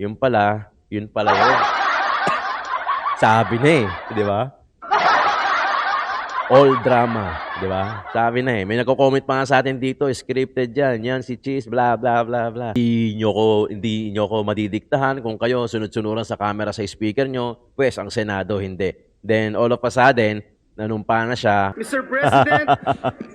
Yun pala yun. Sabi na eh, di ba? All drama, di ba? Sabi na eh. May nagko-comment pa nga sa atin dito, scripted yan. Yan si Cheese, bla bla bla bla. Hindi nyo ko madidiktahan kung kayo sunod-sunuran sa camera sa speaker nyo, pues ang Senado hindi. Then all of a sudden, nanumpa na siya. Mr. President,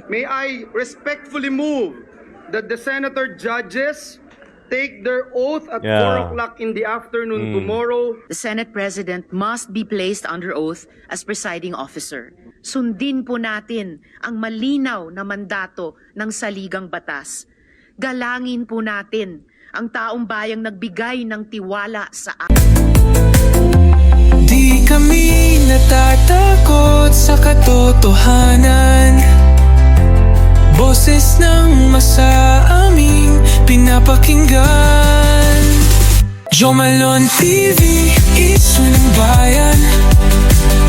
may I respectfully move that the senator judges take their oath at 4 o'clock in the afternoon tomorrow. The Senate President must be placed under oath as presiding officer. Sundin po natin ang malinaw na mandato ng saligang batas. Galangin po natin ang taong bayang nagbigay ng tiwala sa atin. Di kami natatakot sa katotohanan. Boses ng masa aming pinapakinggan. Jomalon TV, isu ng bayan.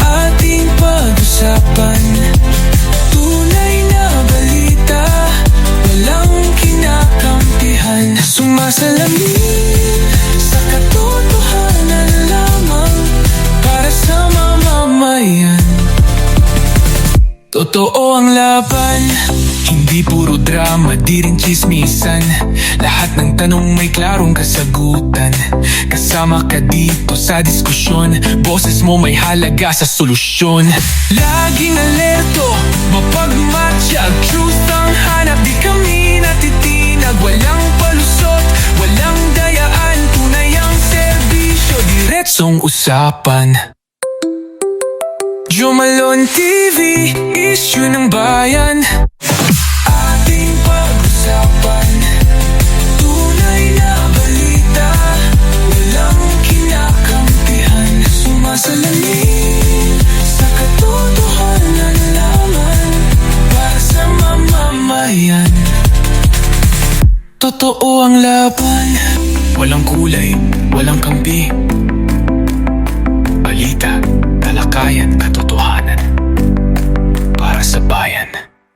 Ating pag-usapan. Tunay na balita, walang kinakampihan. Sumasalamin sa katotohanan lamang para sa mamamayan. Totoo ang laban, hindi puro drama, di rin chismisan. Lahat ng tanong may klarong kasagutan. Kasama ka dito sa diskusyon, boses mo may halaga sa solusyon. Laging alerto, mapagmatsyag, truth ang hanap. Di kami natitinag, walang palusot, walang dayaan. Tunay ang serbisyo, diretsong usapan. Jomalon TV, issue ng bayan. Ating pag-usapan. Tunay na balita, walang kinakampihan. Sumasalamin sa katotohanan lamang para sa mamamayan. Totoo ang laban, walang kulay, walang kampi. Balita, talakayan, katotohanan para sa bayan.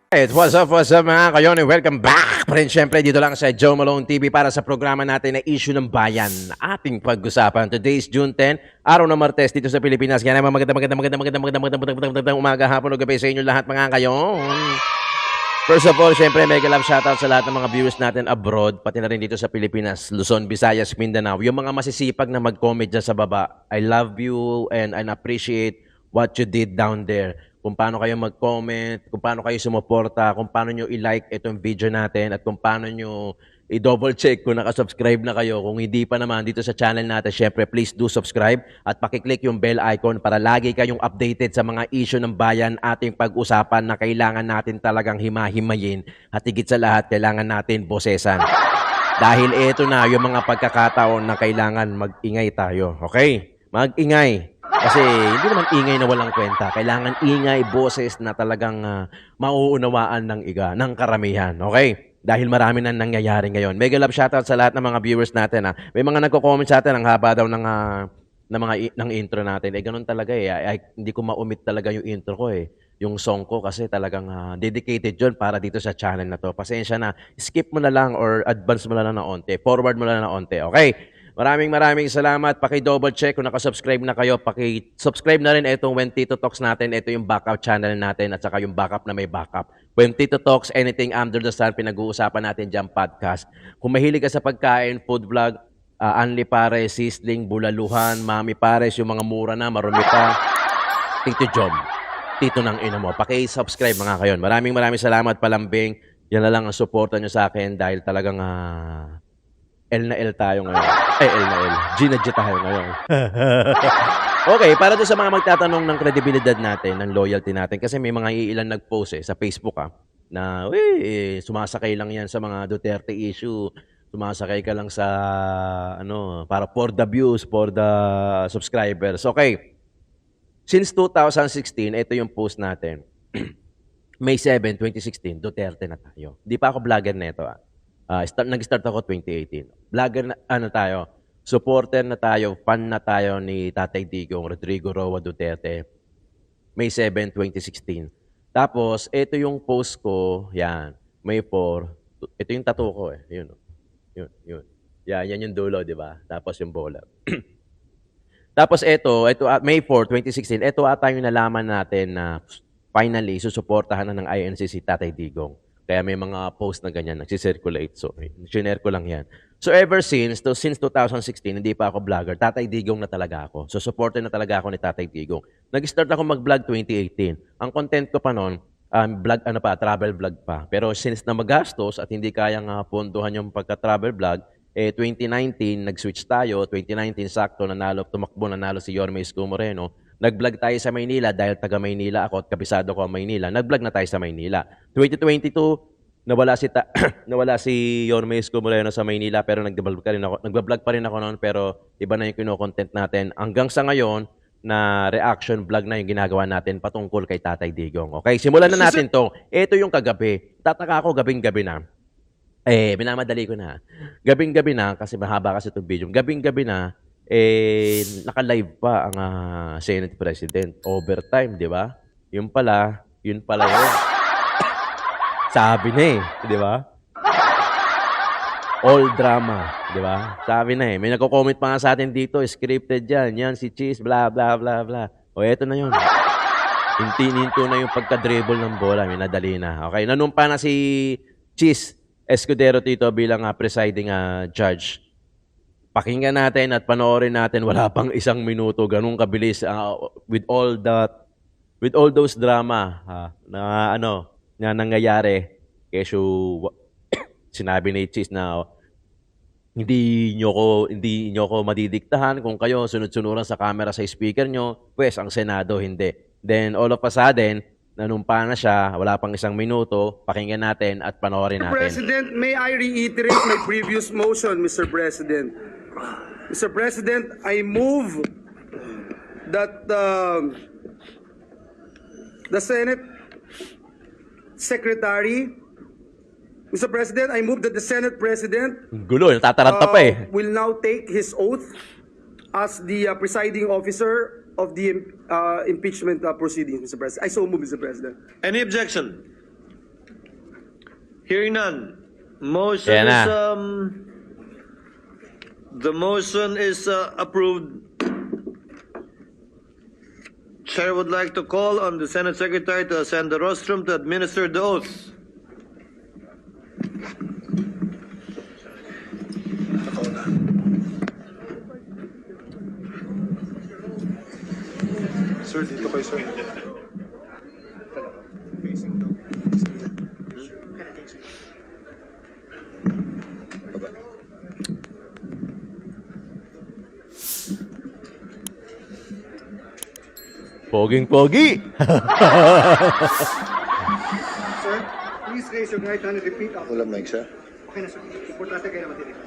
Hey, what's up mga kayon? Welcome back pa rin syempre dito lang sa Joe Malone TV para sa programa natin na Issue ng Bayan. Ating pag-usapan. Today is June 10, araw ng Martes dito sa Pilipinas. Kaya naman magandang umaga, hapon o gabi sa inyo lahat mga kayon. First of all, syempre mega love shoutout sa lahat ng mga viewers natin abroad, pati na rin dito sa Pilipinas, Luzon, Visayas, Mindanao. Yung mga masisipag na mag-comment dyan sa baba, I love you and I appreciate what you did down there. Kung paano kayo mag-comment, kung paano kayo sumuporta, kung paano nyo i-like itong video natin, at kung paano nyo i-double check kung nakasubscribe na kayo. Kung hindi pa naman dito sa channel natin, syempre please do subscribe at pakiclick yung bell icon para lagi kayong updated sa mga issue ng bayan, ating pag-usapan na kailangan natin talagang himahimayin at higit sa lahat kailangan natin bosesan. Dahil ito na yung mga pagkakataon na kailangan mag-ingay tayo. Okay? Mag-ingay. Kasi hindi naman ingay na walang kwenta. Kailangan ingay, boses na talagang mauunawaan ng karamihan. Okay? Dahil marami na nangyayari ngayon. Mega love shoutout sa lahat ng mga viewers natin. May mga nagko-comment sa atin, ang haba daw ng intro natin. Ganun talaga eh. Hindi ko ma-omit talaga yung intro ko eh. Yung song ko kasi talagang dedicated yun para dito sa channel na to. Pasensya na. Skip mo na lang or advance mo na lang na onte. Forward mo na lang na onte. Okay? Maraming salamat. Paki-double check kung nakasubscribe na kayo. Paki-subscribe na rin itong When Tito Talks natin. Ito yung backup channel natin at saka yung backup na may backup. When Tito Talks, anything under the sun, pinag-uusapan natin dyan podcast. Kung mahilig ka sa pagkain, food vlog, Anli Pares, Sisling, Bulaluhan, Mami Pares, yung mga mura na, marumi pa, Tito Jom. Tito ng ina mo. Paki-subscribe mga kayon. Maraming salamat palambing. Yan na lang ang suporta nyo sa akin dahil talagang L na L tayo ngayon. L na L. G na G tayo ngayon. Okay, para doon sa mga magtatanong ng kredibilidad natin, ng loyalty natin, kasi may mga iilan nag-post sa Facebook na sumasakay lang yan sa mga Duterte issue, sumasakay ka lang sa para for the views, for the subscribers. Okay. Since 2016, ito yung post natin. May 7, 2016, Duterte na tayo. Di pa ako vlogger nito. Nag-start ako 2018. Vlogger na tayo. Supporter na tayo, fan na tayo ni Tatay Digong, Rodrigo Roa Duterte. May 7, 2016. Tapos, ito yung post ko, yan, May 4. Ito yung tattoo ko eh. Yun. Yan yung dulo, di ba? Tapos yung bola. Tapos May 4, 2016, ito ata yung nalaman natin na finally susuportahan na ng INC si Tatay Digong. Kaya may mga post na ganyan, nagsisirculate. So, share ko lang yan. So, ever since 2016, hindi pa ako vlogger, Tatay Digong na talaga ako. So, supporter na talaga ako ni Tatay Digong. Nag-start ako mag-vlog 2018. Ang content ko pa noon, vlog, travel vlog pa. Pero since na magastos at hindi kayang pondohan yung pagka-travel vlog, 2019, nag-switch tayo. 2019, sakto, nanalo si Yorme Isko Moreno. Nag-vlog tayo sa Maynila dahil taga Maynila ako at kabisado ko ang Maynila. Nag-vlog na tayo sa Maynila. 2022, nawala si Yorme Isko Moreno sa Maynila pero nag-vlog pa rin ako noon pero iba na yung kino-content natin. Hanggang sa ngayon, na reaction vlog na yung ginagawa natin patungkol kay Tatay Digong. Okay, simulan na natin to. Ito yung kagabi. Tataka ako gabing-gabi na. Minamadali ko na. Gabing-gabi na, kasi mahaba kasi itong video. Gabing-gabi na, naka-live pa ang Senate President. Overtime, di ba? Yun pala yun. Sabi na di ba? All drama, di ba? Sabi na may nagko-comment pa nga sa atin dito, scripted yan si Cheese, bla bla bla bla. O eto na yun. Hinto na yung pagka-dribble ng bola, minadali na. Okay, nanumpa na si Cheese Escudero Tito bilang presiding judge. Pakinggan natin at panoorin natin, wala pang 1 minuto, ganun kabilis with all those drama na nangyayari. Kesyo sinabi ni Cheese na hindi nyo ko madidiktahan kung kayo sunod-sunuran sa camera sa speaker nyo, pues ang Senado hindi. Then all of a sudden, nanumpa na siya, wala pang 1 minuto, pakinggan natin at panoorin Mr. natin. President, may I reiterate my previous motion, Mr. President? Mr. President, I move that the Senate Secretary, Mr. President, I move that the Senate President Gulo, natataranta pa will now take his oath as the presiding officer of the impeachment proceedings, Mr. President. I so move, Mr. President. Any objection? Hearing none. Motion Yan na. is the motion is approved. Chair would like to call on the Senate Secretary to ascend the rostrum to administer the oath. Sir, dito kayo, sir. Poging-pogi! Sir, please raise your right hand and repeat after. Wala mic, sir. Okay na, sir. Importante kayo na matinig.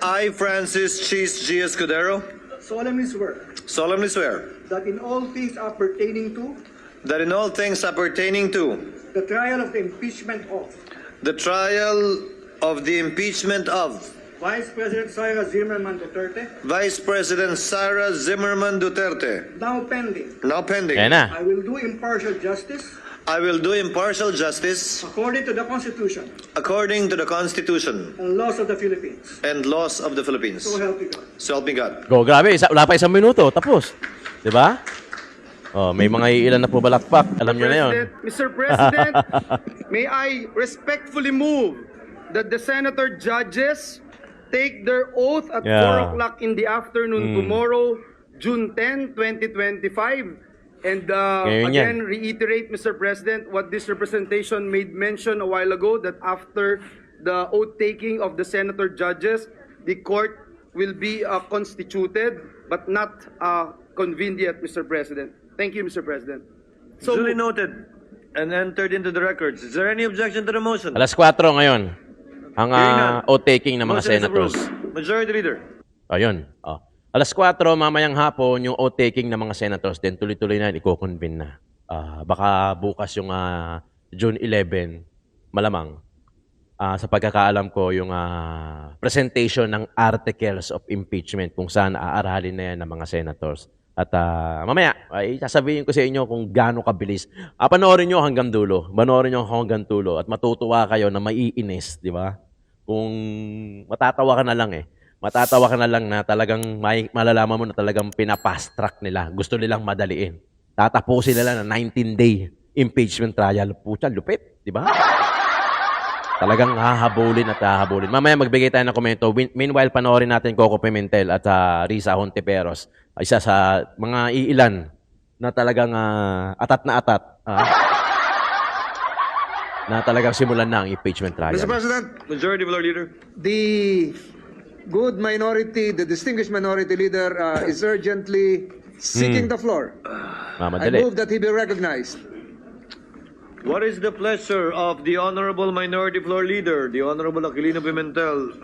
I, Francis Cheese G. Escudero, solemnly swear solemnly swear that in all things appertaining to that in all things appertaining to the trial of the impeachment of the trial of the impeachment of Vice President Sara Zimmerman Duterte, Vice President Sara Zimmerman Duterte, now pending, Yan na. I will do impartial justice I will do impartial justice according to the Constitution according to the Constitution and laws of the Philippines. and laws of the Philippines. So help me God. So help me God. Go, grabe. Wala pa 1 minuto. Tapos. Di ba? Oh, may mga ilan na po balakpak. Alam nyo na yun. Mr. President, may I respectfully move that the senator judges take their oath at Yeah. 4 o'clock in the afternoon tomorrow, June 10, 2025. And Ngayon again, yan. reiterate, Mr. President, what this representation made mention a while ago, that after the oath-taking of the senator judges, the court will be constituted but not convened yet, Mr. President. Thank you, Mr. President. So Duly moved. noted and entered into the records. Is there any objection to the motion? Alas 4 ngayon. Ang Hearing none. oath-taking ng mga Motion is senators. approved. Majority Leader. Ayun. Oh. Alas 4, mamayang hapon, yung oath-taking ng mga senators, then tuloy-tuloy na, iko-convene na. Baka bukas yung June 11, malamang. Sa pagkakaalam ko, yung presentation ng articles of impeachment kung saan aaralin na yan ng mga senators. At mamaya, ay sasabihin ko sa inyo kung gaano kabilis. Panoorin nyo hanggang dulo. Panoorin nyo hanggang dulo. At matutuwa kayo na maiinis, di ba? kung matatawa ka na lang eh. Matatawa ka na lang na talagang malalaman mo na talagang pinapast track nila. Gusto nilang madaliin. Tatapusin nila na 19-day impeachment trial. Pucha, lupit, di ba? Talagang hahabulin at hahabulin. Mamaya magbigay tayo ng komento. Meanwhile, panoorin natin Coco Pimentel at Risa Hontiveros. Isa sa mga iilan na talagang atat na atat. Na talagang simulan na ang impeachment trial. Mr. President, Majority Floor Leader. the good minority, the distinguished minority leader is urgently seeking the floor. I Mamadali. move that he be recognized. What is the pleasure of the Honorable Minority Floor Leader, the Honorable Aquilino Pimentel?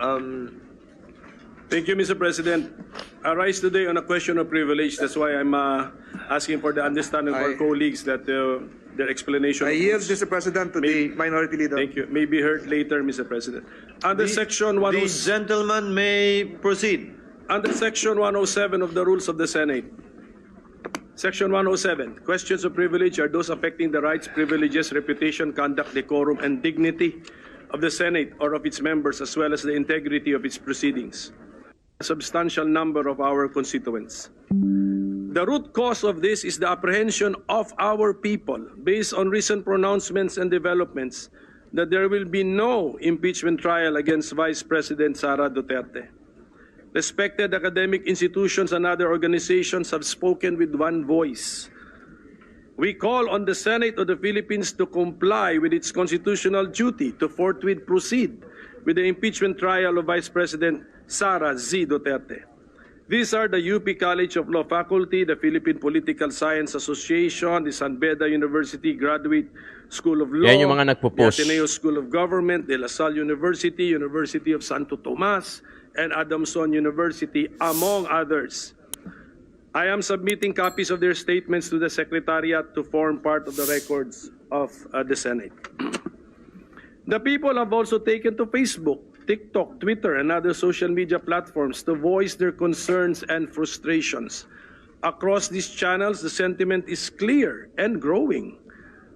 Thank you, Mr. President. I rise today on a question of privilege. That's why I'm asking for the understanding of our colleagues that their explanation. I yield, Mr. President, to the minority leader. Thank you. May be heard later, Mr. President. Under Section The 107, gentleman may proceed. under Section 107 of the Rules of the Senate. Section 107, questions of privilege are those affecting the rights, privileges, reputation, conduct, decorum, and dignity of the Senate or of its members, as well as the integrity of its proceedings. A substantial number of our constituents. The root cause of this is the apprehension of our people, based on recent pronouncements and developments, that there will be no impeachment trial against Vice President Sara Duterte. Respected academic institutions and other organizations have spoken with one voice. We call on the Senate of the Philippines to comply with its constitutional duty to forthwith proceed with the impeachment trial of Vice President Sara Z. Duterte. These are the UP College of Law Faculty, the Philippine Political Science Association, the San Beda University Graduate School of Law, Yan yung mga the nagpo-post. Ateneo School of Government, De La Salle University, University of Santo Tomas, and Adamson University, among others. I am submitting copies of their statements to the Secretariat to form part of the records of the Senate. The people have also taken to Facebook, TikTok, Twitter, and other social media platforms to voice their concerns and frustrations. Across these channels, the sentiment is clear and growing.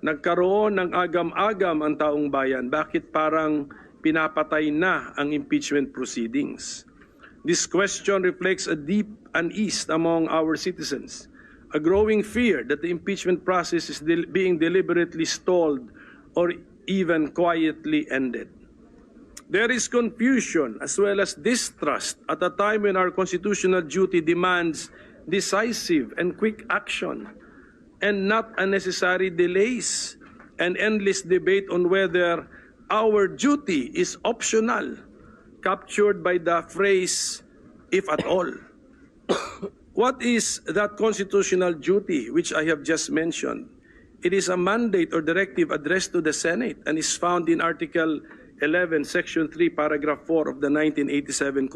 Nagkaroon ng agam-agam ang taong bayan. Bakit parang pinapatay na ang impeachment proceedings? This question reflects a deep unease among our citizens, a growing fear that the impeachment process is being deliberately stalled or even quietly ended. There is confusion as well as distrust at a time when our constitutional duty demands decisive and quick action and not unnecessary delays and endless debate on whether our duty is optional, captured by the phrase, if at all. What is that constitutional duty which I have just mentioned? It is a mandate or directive addressed to the Senate and is found in Article 11, Section 3, Paragraph 4 of the 1987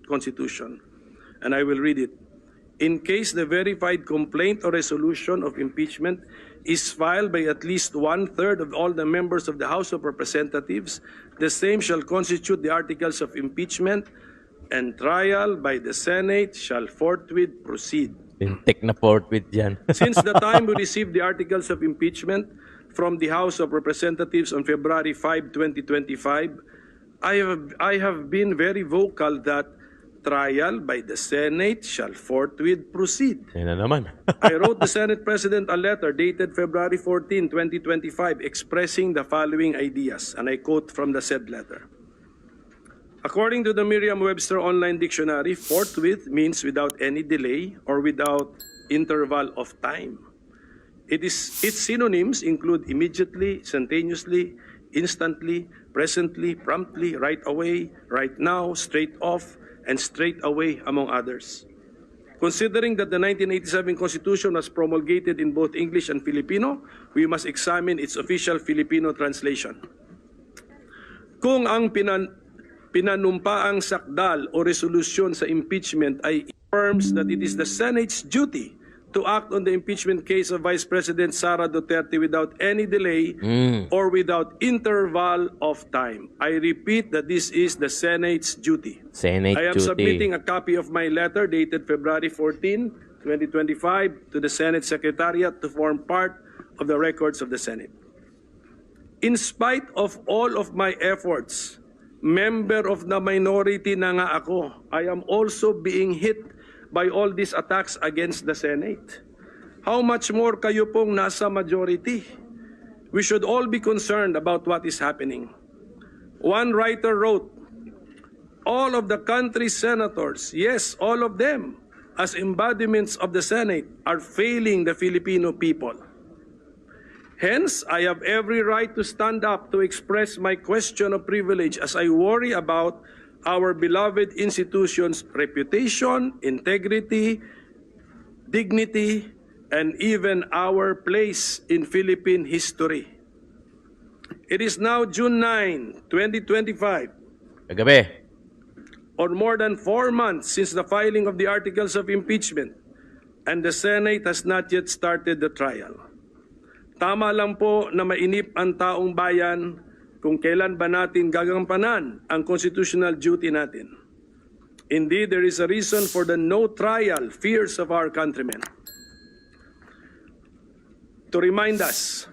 Constitution. And I will read it. In case the verified complaint or resolution of impeachment is filed by at least 1/3 of all the members of the House of Representatives, the same shall constitute the articles of impeachment, and trial by the Senate shall forthwith proceed. Tintik na forthwith yan. Since the time we received the articles of impeachment from the House of Representatives on February 5, 2025, I have been very vocal that trial by the Senate shall forthwith proceed. Yan na naman. I wrote the Senate President a letter dated February 14, 2025, expressing the following ideas, and I quote from the said letter. According to the Merriam-Webster Online Dictionary, forthwith means without any delay or without interval of time. Its synonyms include immediately, instantaneously, instantly, presently, promptly, right away, right now, straight off, and straight away, among others. Considering that the 1987 Constitution was promulgated in both English and Filipino, we must examine its official Filipino translation. Kung ang pinanumpaang sakdal o resolusyon sa impeachment ay affirms that it is the Senate's duty to act on the impeachment case of Vice President Sara Duterte without any delay or without interval of time. I repeat that this is the Senate's duty. Senate I am duty. submitting a copy of my letter dated February 14, 2025 to the Senate Secretariat to form part of the records of the Senate. In spite of all of my efforts Member of the minority na nga ako. I am also being hit by all these attacks against the Senate. How much more kayo pong nasa majority? We should all be concerned about what is happening. One writer wrote, all of the country's senators, yes, all of them, as embodiments of the Senate, are failing the Filipino people. Hence, I have every right to stand up to express my question of privilege as I worry about our beloved institution's reputation, integrity, dignity, and even our place in Philippine history. It is now June 9, 2025, Kagabi. or more than 4 months since the filing of the articles of impeachment, and the Senate has not yet started the trial. Tama lang po na mainip ang taong bayan kung kailan ba natin gagampanan ang constitutional duty natin. Indeed, there is a reason for the no trial fears of our countrymen. To remind us,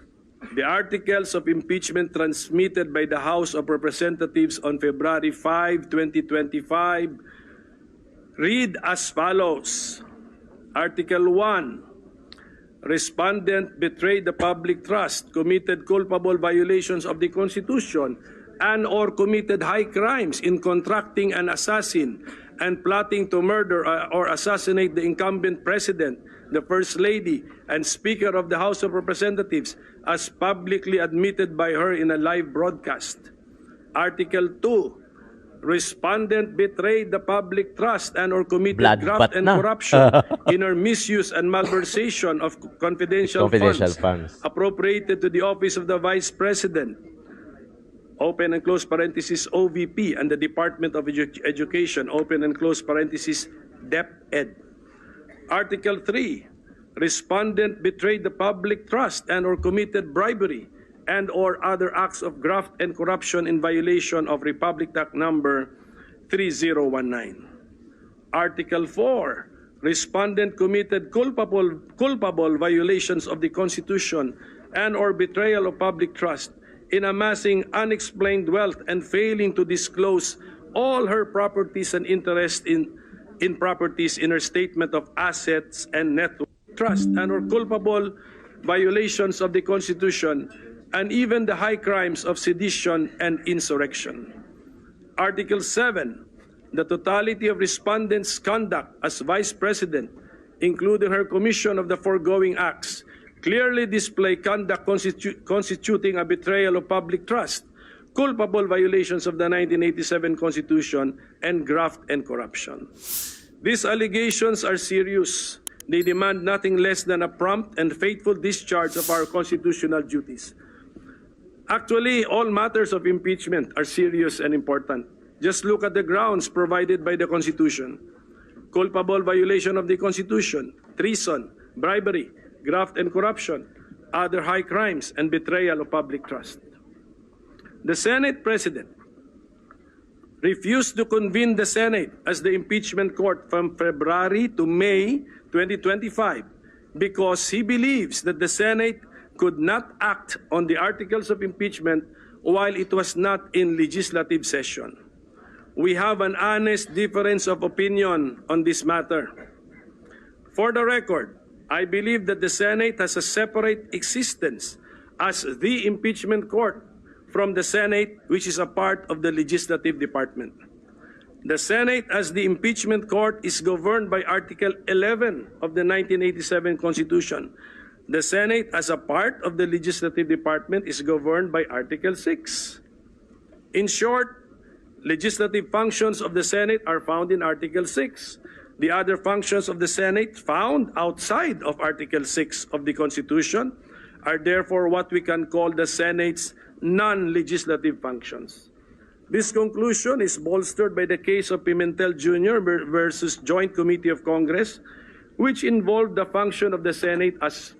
the articles of impeachment transmitted by the House of Representatives on February 5, 2025 read as follows. Article 1. Respondent betrayed the public trust, committed culpable violations of the Constitution, and or committed high crimes in contracting an assassin and plotting to murder or assassinate the incumbent president, the First Lady, and Speaker of the House of Representatives, as publicly admitted by her in a live broadcast. Article 2. Respondent betrayed the public trust and or committed Bloodbath graft and na. corruption in her misuse and malversation of confidential funds appropriated to the office of the Vice President, open and close parenthesis OVP, and the Department of Education, open and close parenthesis DepEd. Article 3. Respondent betrayed the public trust and or committed bribery and or other acts of graft and corruption in violation of Republic Act number 3019. Article 4. Respondent committed culpable violations of the Constitution and or betrayal of public trust in amassing unexplained wealth and failing to disclose all her properties and interest in properties in her statement of assets and net worth. Trust and or culpable violations of the Constitution and even the high crimes of sedition and insurrection. Article 7. The totality of respondents' conduct as Vice President, including her commission of the foregoing acts, clearly display conduct constituting a betrayal of public trust, culpable violations of the 1987 Constitution, and graft and corruption. These allegations are serious. They demand nothing less than a prompt and faithful discharge of our constitutional duties. Actually, all matters of impeachment are serious and important. Just look at the grounds provided by the Constitution. Culpable violation of the Constitution, treason, bribery, graft and corruption, other high crimes, and betrayal of public trust. The Senate President refused to convene the Senate as the impeachment court from February to May 2025 because he believes that the Senate could not act on the articles of impeachment while it was not in legislative session. We have an honest difference of opinion on this matter. For the record, I believe that the Senate has a separate existence as the impeachment court from the Senate, which is a part of the legislative department. The Senate as the impeachment court is governed by Article 11 of the 1987 Constitution. The Senate, as a part of the Legislative Department, is governed by Article 6. In short, legislative functions of the Senate are found in Article 6. The other functions of the Senate found outside of Article 6 of the Constitution are therefore what we can call the Senate's non-legislative functions. This conclusion is bolstered by the case of Pimentel Jr. versus Joint Committee of Congress, which involved the function of the Senate as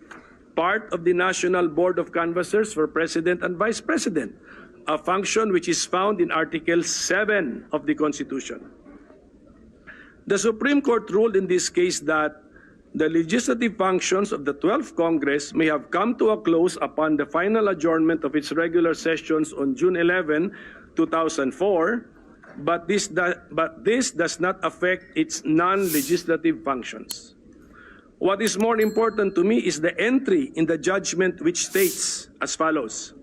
part of the National Board of Canvassers for President and Vice President, a function which is found in Article 7 of the Constitution. The Supreme Court ruled in this case that the legislative functions of the 12th Congress may have come to a close upon the final adjournment of its regular sessions on June 11, 2004, but this does not affect its non-legislative functions. What is more important to me is the entry in the judgment which states as follows.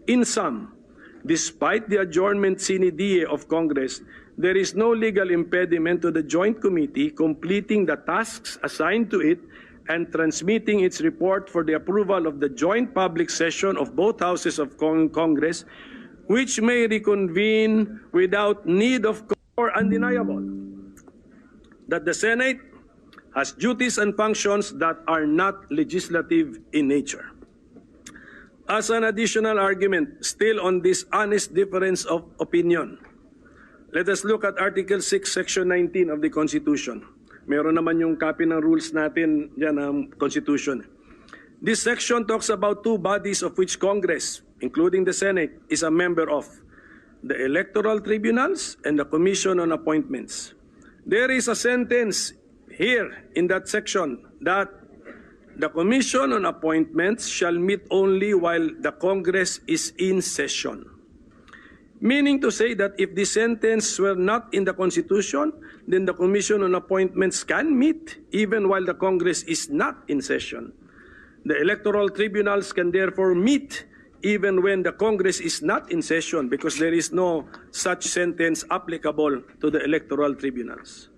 In sum, despite the adjournment sine die of Congress, there is no legal impediment to the Joint Committee completing the tasks assigned to it and transmitting its report for the approval of the joint public session of both houses of Congress, which may reconvene without need of or undeniable that the Senate has duties and functions that are not legislative in nature. As an additional argument, still on this honest difference of opinion, let us look at Article 6, Section 19 of the Constitution. Meron naman yung copy ng rules natin dyan ng Constitution. This section talks about two bodies of which Congress, including the Senate, is a member of: the electoral tribunals and the Commission on Appointments. There is a sentence here in that section that the Commission on Appointments shall meet only while the Congress is in session. Meaning to say that if the sentence were not in the Constitution, then the Commission on Appointments can meet even while the Congress is not in session. The electoral tribunals can therefore meet even when the Congress is not in session because there is no such sentence applicable to the electoral tribunals.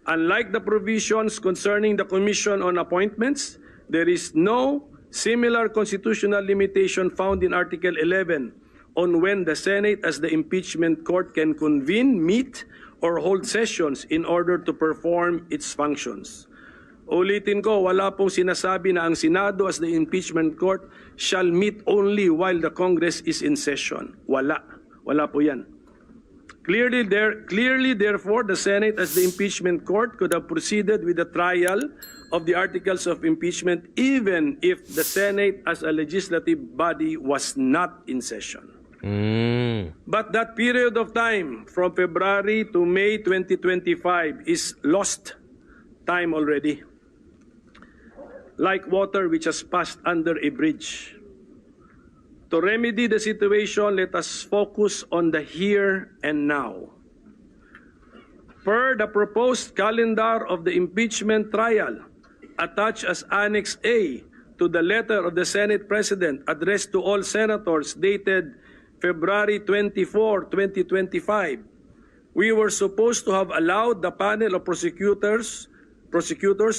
Unlike the provisions concerning the Commission on Appointments, there is no similar constitutional limitation found in Article 11 on when the Senate as the impeachment court can convene, meet, or hold sessions in order to perform its functions. Ulitin ko, wala pong sinasabi na ang Senado as the impeachment court shall meet only while the Congress is in session. Wala. Wala po yan. Clearly, therefore, the Senate as the impeachment court could have proceeded with the trial of the articles of impeachment even if the Senate as a legislative body was not in session. But that period of time from February to May 2025 is lost time already. Like water which has passed under a bridge. To remedy the situation, let us focus on the here and now. Per the proposed calendar of the impeachment trial, attached as Annex A to the letter of the Senate President addressed to all senators dated February 24, 2025, we were supposed to have allowed the panel of prosecutors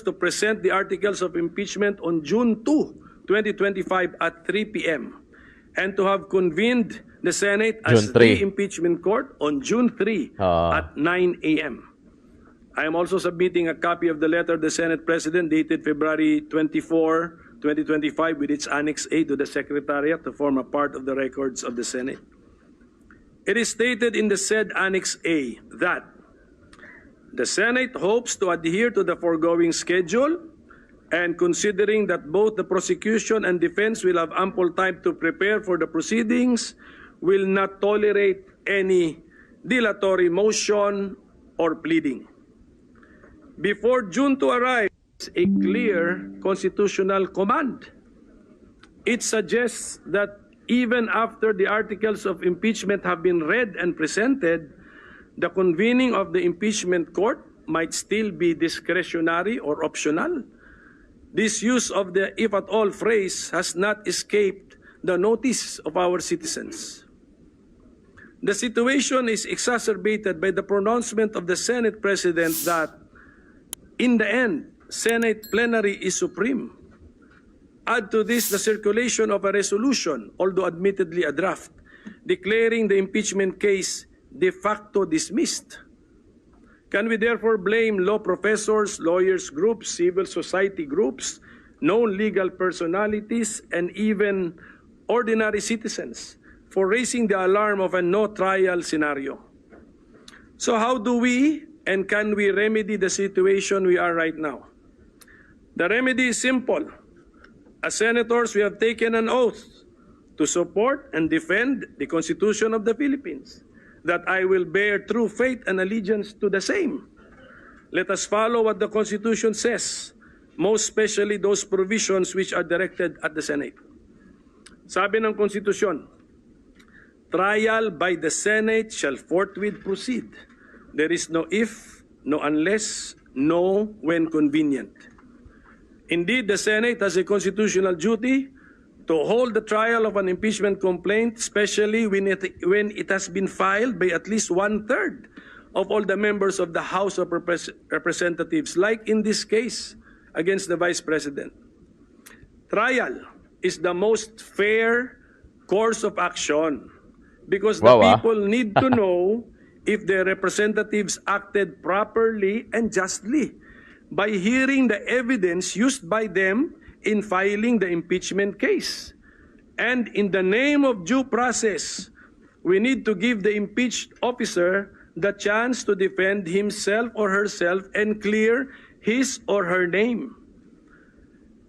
to present the articles of impeachment on June 2, 2025 at 3 p.m. and to have convened the Senate as June 3. the impeachment court on June 3 at 9 a.m. I am also submitting a copy of the letter of the Senate President dated February 24, 2025 with its Annex A to the Secretariat to form a part of the records of the Senate. It is stated in the said Annex A that the Senate hopes to adhere to the foregoing schedule and considering that both the prosecution and defense will have ample time to prepare for the proceedings, will not tolerate any dilatory motion or pleading. Before June to arrive, a clear constitutional command. It suggests that even after the articles of impeachment have been read and presented, the convening of the impeachment court might still be discretionary or optional. This use of the if at all phrase has not escaped the notice of our citizens. The situation is exacerbated by the pronouncement of the Senate President that, in the end, Senate plenary is supreme. Add to this the circulation of a resolution, although admittedly a draft, declaring the impeachment case de facto dismissed. Can we therefore blame law professors, lawyers groups, civil society groups, known legal personalities, and even ordinary citizens for raising the alarm of a no-trial scenario? So how do we and can we remedy the situation we are right now? The remedy is simple. As senators, we have taken an oath to support and defend the Constitution of the Philippines, that I will bear true faith and allegiance to the same. Let us follow what the Constitution says, most especially those provisions which are directed at the Senate. Sabi ng Konstitusyon, trial by the Senate shall forthwith proceed. There is no if, no unless, no when convenient. Indeed, the Senate has a constitutional duty to hold the trial of an impeachment complaint, especially when it has been filed by at least one-third of all the members of the House of Representatives, like in this case against the Vice President. Trial is the most fair course of action because the Wow, people need to know if their representatives acted properly and justly by hearing the evidence used by them in filing the impeachment case. And in the name of due process, we need to give the impeached officer the chance to defend himself or herself and clear his or her name.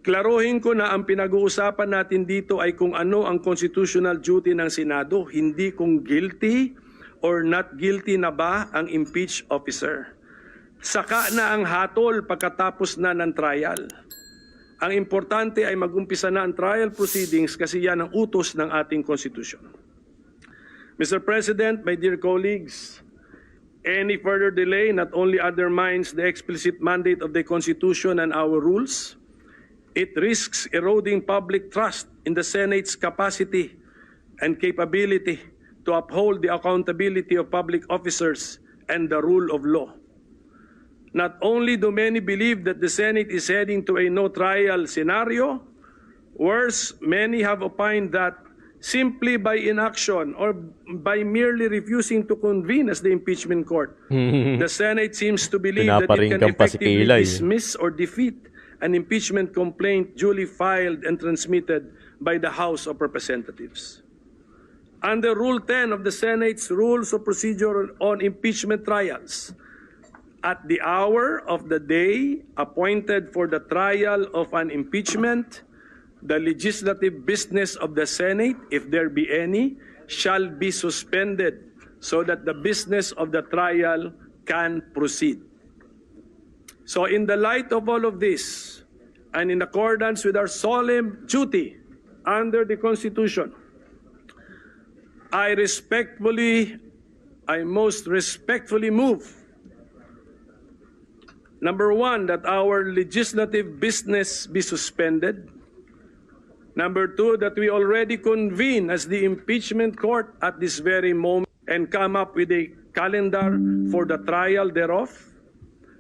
Klaruhin ko na ang pinag-uusapan natin dito ay kung ano ang constitutional duty ng Senado, hindi kung guilty or not guilty na ba ang impeached officer. Saka na ang hatol pagkatapos na ng trial. Ang importante ay mag-umpisa na ang trial proceedings kasi yan ang utos ng ating konstitusyon. Mr. President, my dear colleagues, any further delay not only undermines the explicit mandate of the Constitution and our rules, it risks eroding public trust in the Senate's capacity and capability to uphold the accountability of public officers and the rule of law. Not only do many believe that the Senate is heading to a no-trial scenario, worse, many have opined that simply by inaction or by merely refusing to convene as the impeachment court, the Senate seems to believe that it can Pinaparinggan pa si effectively Kilay. dismiss or defeat an impeachment complaint duly filed and transmitted by the House of Representatives. Under Rule 10 of the Senate's Rules of Procedure on Impeachment Trials, at the hour of the day appointed for the trial of an impeachment, the legislative business of the Senate, if there be any, shall be suspended so that the business of the trial can proceed. So in the light of all of this, and in accordance with our solemn duty under the Constitution, I most respectfully move, number one, that our legislative business be suspended. Number two, that we already convene as the impeachment court at this very moment and come up with a calendar for the trial thereof.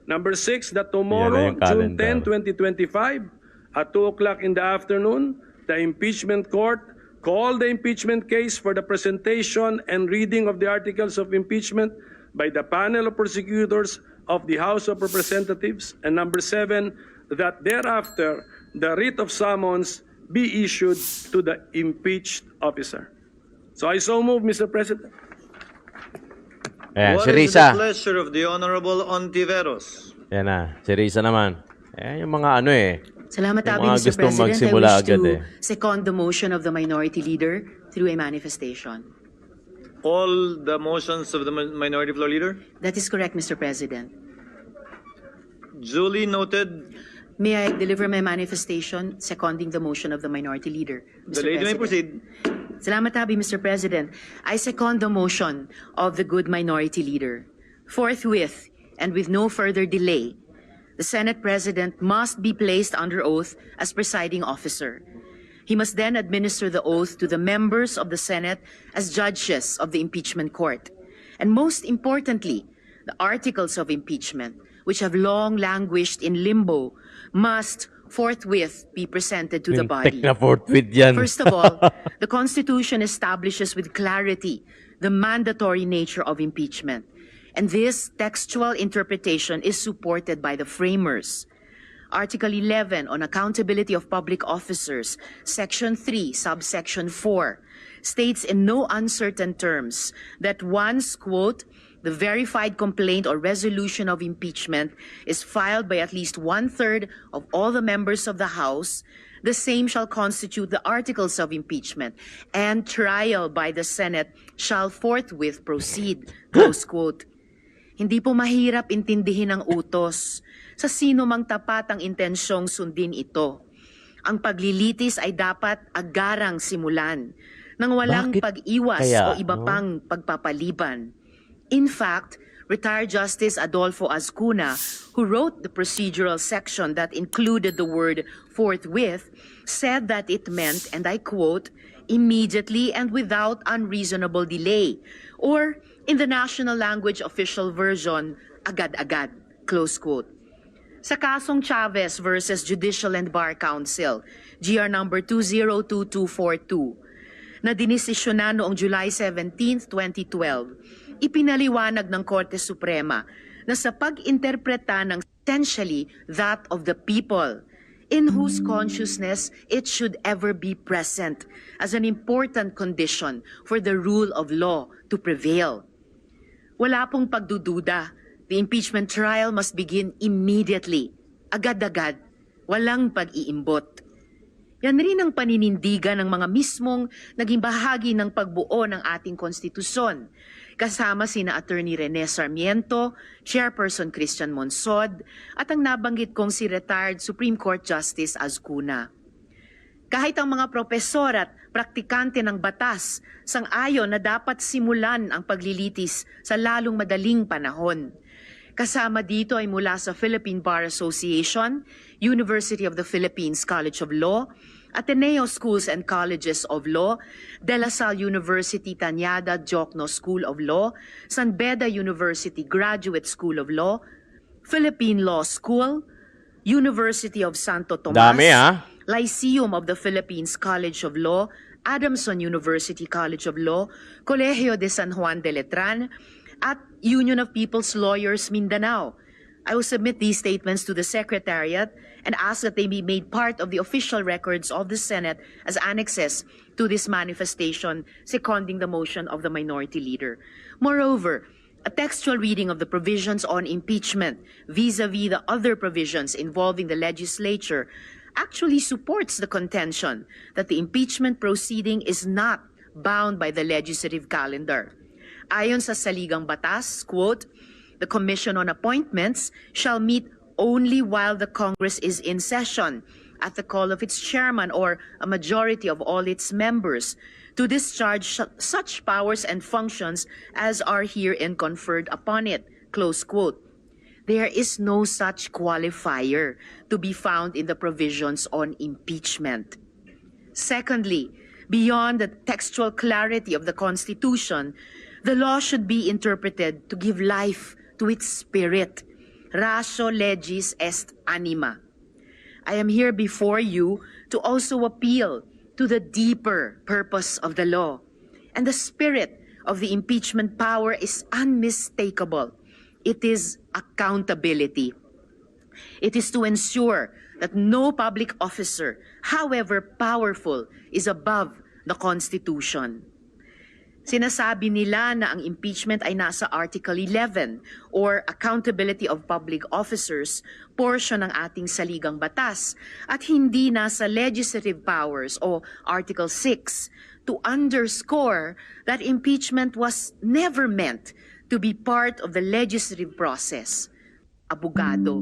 Number six, that tomorrow, Yan na yung June calendar. 10, 2025, at 2 o'clock in the afternoon, the impeachment court call the impeachment case for the presentation and reading of the articles of impeachment by the panel of prosecutors of the House of Representatives. And number seven, that thereafter, the writ of summons be issued to the impeached officer. So I so move, Mr. President. Ayan, What si is the Risa. pleasure of the Honorable Ontiveros? Ayan na, si Risa naman. Ayan yung mga ano eh. Salamat, Yung Abi, mga Mr. gustong President. I magsimula wish agad to eh. second the motion of the Minority Leader through a manifestation. All the motions of the Minority Floor Leader? That is correct, Mr. President. Duly noted. May I deliver my manifestation seconding the motion of the Minority Leader, Mr. The lady may President? proceed. Salamat, Abi, Mr. President. I second the motion of the good Minority Leader. Forthwith, and with no further delay, the Senate President must be placed under oath as presiding officer. He must then administer the oath to the members of the Senate as judges of the impeachment court. And most importantly, the articles of impeachment, which have long languished in limbo, must forthwith be presented to the Yung body. tek na forthwith yan. First of all, the Constitution establishes with clarity the mandatory nature of impeachment. And this textual interpretation is supported by the framers. Article 11 on accountability of public officers, Section 3, subsection 4, states in no uncertain terms that once, quote, the verified complaint or resolution of impeachment is filed by at least one-third of all the members of the House, the same shall constitute the articles of impeachment, and trial by the Senate shall forthwith proceed, close quote. Hindi po mahirap intindihin ang utos. Sa sino mang tapat ang intensyong sundin ito. Ang paglilitis ay dapat agarang simulan. nang walang Bakit pag-iwas kaya, o iba no? pang pagpapaliban. In fact, retired Justice Adolfo Azcuna, who wrote the procedural section that included the word forthwith, said that it meant, and I quote, immediately and without unreasonable delay, or in the national language official version, agad-agad, close quote. Sa kasong Chavez versus Judicial and Bar Council, GR number 202242, na dinisisyonan noong July 17, 2012, ipinaliwanag ng Korte Suprema na sa pag-interpreta ng essentially that of the people, in whose consciousness it should ever be present as an important condition for the rule of law to prevail. Wala pong pagdududa. The impeachment trial must begin immediately, agad-agad, walang pag-iimbot. Yan rin ang paninindigan ng mga mismong naging bahagi ng pagbuo ng ating konstitusyon, kasama sina Attorney Rene Sarmiento, Chairperson Christian Monsod, at ang nabanggit kong si retired Supreme Court Justice Azcuna. Kahit ang mga propesor at praktikante ng batas sang-ayon na dapat simulan ang paglilitis sa lalong madaling panahon. Kasama dito ay mula sa Philippine Bar Association, University of the Philippines College of Law, Ateneo Schools and Colleges of Law, De La Salle University Tanyada Jokno School of Law, San Beda University Graduate School of Law, Philippine Law School, University of Santo Tomas, Dami, Lyceum of the Philippines College of Law, Adamson University College of Law, Colegio de San Juan de Letran, at Union of People's Lawyers Mindanao. I will submit these statements to the Secretariat and ask that they be made part of the official records of the Senate as annexes to this manifestation, seconding the motion of the Minority Leader. Moreover, a textual reading of the provisions on impeachment vis-a-vis the other provisions involving the legislature actually supports the contention that the impeachment proceeding is not bound by the legislative calendar. Ayon sa saligang batas, quote, the Commission on Appointments shall meet only while the Congress is in session at the call of its chairman or a majority of all its members to discharge such powers and functions as are herein conferred upon it, close quote. There is no such qualifier to be found in the provisions on impeachment. Secondly, beyond the textual clarity of the Constitution, the law should be interpreted to give life to its spirit. Ratio legis est anima. I am here before you to also appeal to the deeper purpose of the law. And the spirit of the impeachment power is unmistakable. It is accountability. It is to ensure that no public officer, however powerful, is above the Constitution. Sinasabi nila na ang impeachment ay nasa Article 11 or Accountability of Public Officers portion ng ating saligang batas at hindi nasa legislative powers o Article 6 to underscore that impeachment was never meant to be part of the legislative process. Abogado,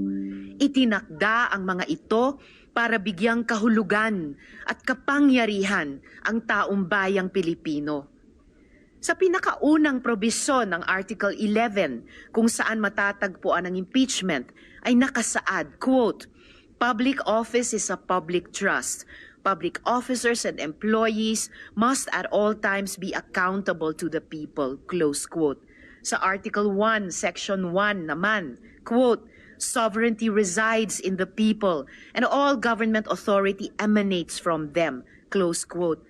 itinakda ang mga ito para bigyang kahulugan at kapangyarihan ang taong bayang Pilipino. Sa pinakaunang probisyon ng Article 11 kung saan matatagpuan ang impeachment ay nakasaad, quote, public office is a public trust. Public officers and employees must at all times be accountable to the people, close quote. Sa Article 1, Section 1 naman, quote, sovereignty resides in the people and all government authority emanates from them, close quote.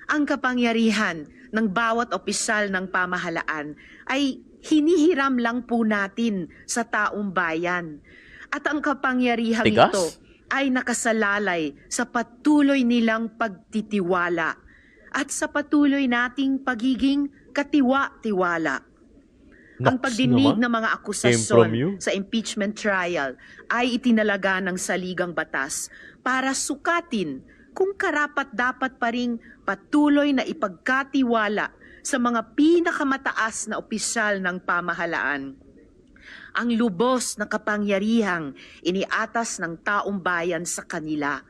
Ang kapangyarihan ng bawat opisyal ng pamahalaan ay hinihiram lang po natin sa taong bayan. At ang kapangyarihang Tigas? ito ay nakasalalay sa patuloy nilang pagtitiwala at sa patuloy nating pagiging katiwa-tiwala. Ang Naks pagdinig naman. ng mga Came from akusasyon you. sa impeachment trial ay itinalaga ng saligang batas para sukatin kung karapat-dapat pa ring patuloy na ipagkatiwala sa mga pinakamataas na opisyal ng pamahalaan ang lubos na kapangyarihang iniatas ng taong bayan sa kanila.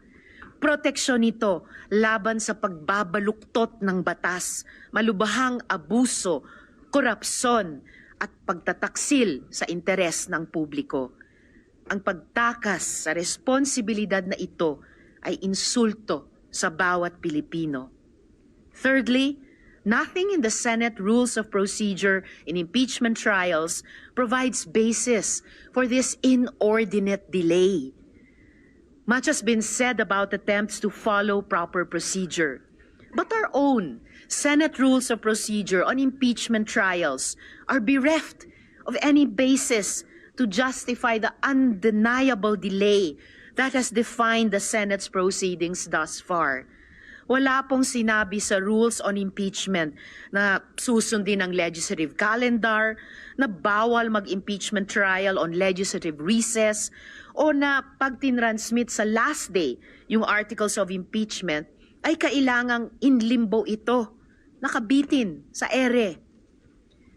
Proteksyon nito laban sa pagbabaluktot ng batas, malubhang abuso, korupsyon at pagtataksil sa interes ng publiko. Ang pagtakas sa responsibilidad na ito ay insulto sa bawat Pilipino. Thirdly, nothing in the Senate Rules of Procedure in impeachment trials provides basis for this inordinate delay. Much has been said about attempts to follow proper procedure. But our own Senate Rules of Procedure on impeachment trials are bereft of any basis to justify the undeniable delay that has defined the Senate's proceedings thus far. Wala pong sinabi sa rules on impeachment na susundin ang legislative calendar, na bawal mag-impeachment trial on legislative recess, o na pag tinransmit sa last day yung articles of impeachment, ay kailangang in limbo ito, nakabitin sa ere.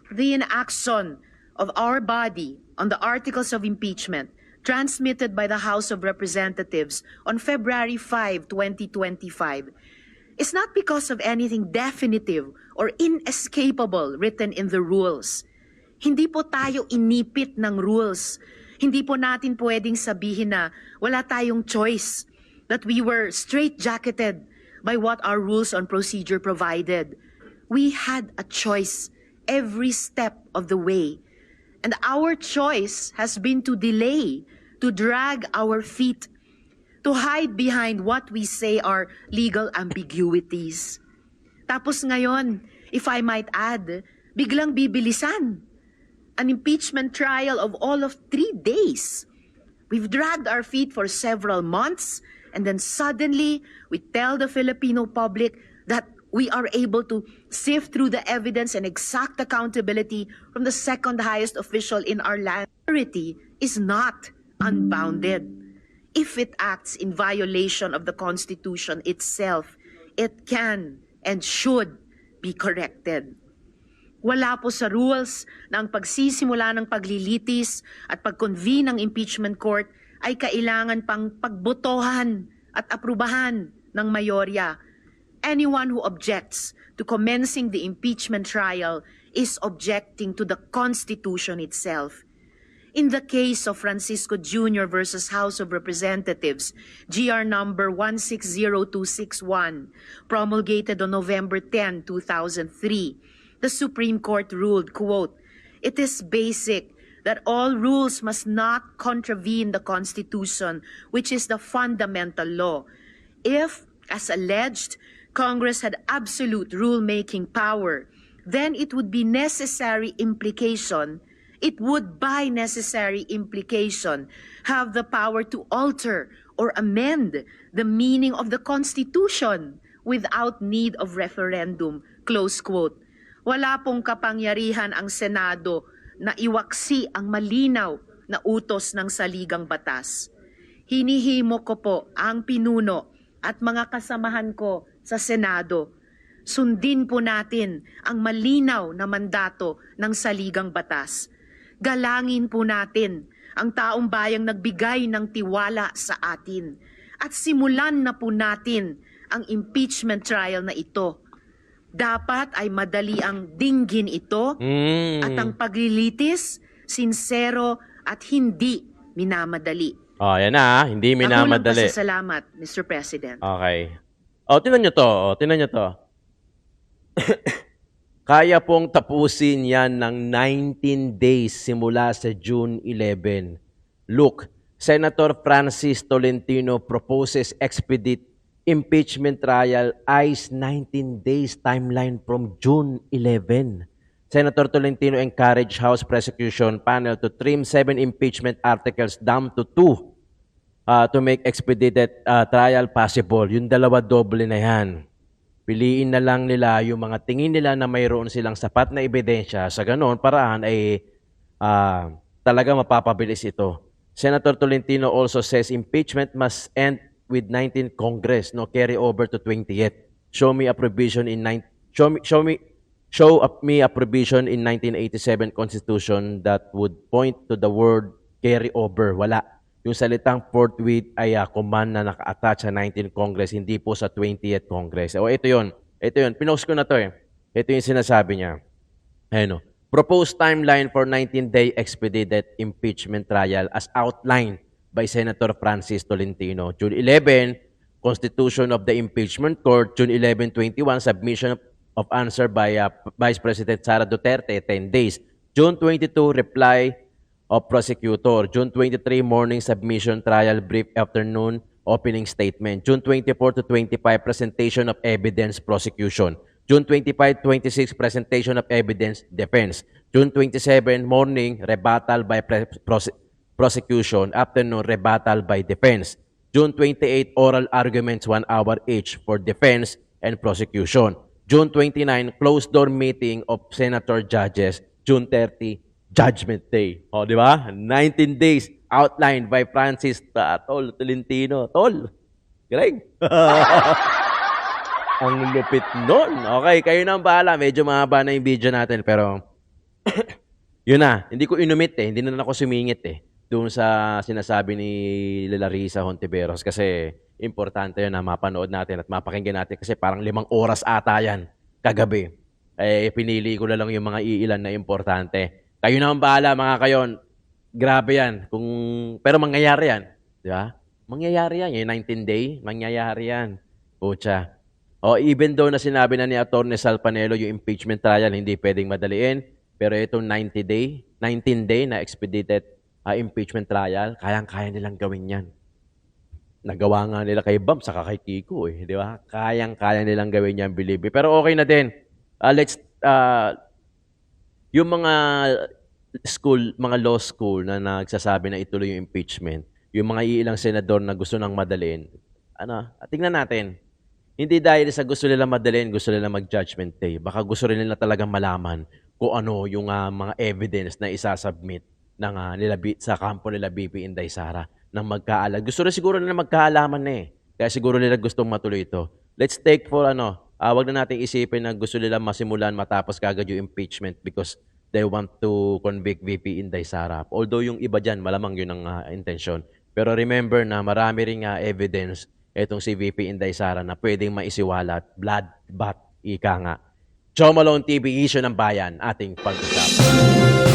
The inaction of our body on the articles of impeachment transmitted by the House of Representatives on February 5, 2025, is not because of anything definitive or inescapable written in the rules. Hindi po tayo inipit ng rules. Hindi po natin pwedeng sabihin na wala tayong choice, that we were straitjacketed by what our rules on procedure provided. We had a choice every step of the way. And our choice has been to delay, to drag our feet, to hide behind what we say are legal ambiguities. Tapos ngayon, if I might add, biglang bibilisan. An impeachment trial of all of 3 days. We've dragged our feet for several months, and then suddenly we tell the Filipino public that we are able to sift through the evidence and exact accountability from the second highest official in our land. Authority is not unbounded. If it acts in violation of the Constitution itself, it can and should be corrected. Wala po sa rules na ang pagsisimula ng paglilitis at pag-convene ng impeachment court ay kailangan pang pagbotohan at aprubahan ng mayorya. Anyone who objects to commencing the impeachment trial is objecting to the Constitution itself. In the case of Francisco Jr. versus House of Representatives, GR number 160261, promulgated on November 10, 2003, the Supreme Court ruled, quote, "It is basic that all rules must not contravene the Constitution, which is the fundamental law. If, as alleged, Congress had absolute rule-making power, then it would by necessary implication have the power to alter or amend the meaning of the Constitution without need of referendum," close quote. Wala pong kapangyarihan ang Senado na iwaksi ang malinaw na utos ng saligang batas. Hinihimo ko po ang pinuno at mga kasamahan ko sa Senado. Sundin po natin ang malinaw na mandato ng saligang batas. Galangin po natin ang taong bayang nagbigay ng tiwala sa atin. At simulan na po natin ang impeachment trial na ito. Dapat ay madali ang dinggin ito at ang paglilitis, sinsero at hindi minamadali. Oh, yan na. Hindi minamadali. Ako lang pasasalamat, Mr. President. Okay. O, tinan nyo to. O, tinan nyo to. Kaya pong tapusin yan ng 19 days simula sa June 11. Look, Senator Francis Tolentino proposes expedite impeachment trial eyes 19 days timeline from June 11. Senator Tolentino encouraged House Prosecution Panel to trim 7 impeachment articles down to 2 to make expedited trial possible. Yung dalawa doble na yan. Piliin na lang nila yung mga tingin nila na mayroon silang sapat na ebidensya. Sa ganoon, paraan ay talaga mapapabilis ito. Senator Tolentino also says impeachment must end with 19th Congress, no, carry over to 20th. Show me a provision in 1987 Constitution that would point to the word carry over. Wala. Yung salitang forthwith ay command na naka-attach sa 19th Congress, hindi po sa 20th Congress. O ito yun. Ito yun. Pinost ko na to eh. Ito yung sinasabi niya. Ayun o. Proposed timeline for 19-day expedited impeachment trial as outlined by Senator Francis Tolentino. June 11, Constitution of the Impeachment Court. June 11, 21, submission of answer by Vice President Sara Duterte, 10 days. June 22, reply of prosecutor. June 23, morning submission, trial brief, afternoon, opening statement. June 24 to 25, presentation of evidence, prosecution. June 25, 26, presentation of evidence, defense. June 27, morning, rebuttal by prosecution. Afternoon, rebuttal by defense. June 28, oral arguments 1 hour each for defense and prosecution. June 29, closed door meeting of senator judges. June 30, Judgment Day. O, di ba? 19 days outlined by Francis Tol Tolentino. Tol, galing. Ang lupit nun. Okay, kayo na ang bahala. Medyo mahaba na yung video natin, pero yun na. Hindi ko inumit eh. Hindi na ako sumingit eh. Doon sa sinasabi ni Larissa Hontiveros kasi importante yun na mapanood natin at mapakinggan natin kasi parang 5 oras ata yan kagabi. Eh, pinili ko na lang yung mga iilan na importante. Kayo na ang bahala mga kayon. Grabe yan. Pero mangyayari yan. Di ba? Mangyayari yan. Yung 19-day, mangyayari yan. Pucha. O, even though na sinabi na ni Atty. Sal Panelo yung impeachment trial, hindi pwedeng madaliin. Pero itong 19-day na expedited impeachment trial, kayang-kaya nilang gawin yan. Nagawa nga nila kay Bam, saka kay Kiko eh. Di ba? Kayang-kaya nilang gawin yan, believe me. Pero okay na din. Yung mga law school na nagsasabi na ituloy yung impeachment, yung mga iilang senador na gusto nang madalin, tingnan natin. Hindi dahil sa gusto nila madalin, gusto nila mag-judgment day. Baka gusto rin nila talagang malaman kung ano yung mga evidence na isasubmit ng, sa kampo nila BP Inday Sara ng magkaalam. Gusto rin siguro nila magkaalaman na eh. Kaya siguro nila gustong matuloy ito. Let's take for wag na natin isipin na gusto nila masimulan matapos kagad yung impeachment because they want to convict VP Inday Sara. Although yung iba dyan, malamang yun ang intention. Pero remember na marami ring evidence etong si VP Inday Sara na pwedeng maisiwalat, blood bath, ika nga. Joe Malone TV, issue ng bayan, ating pag-usap.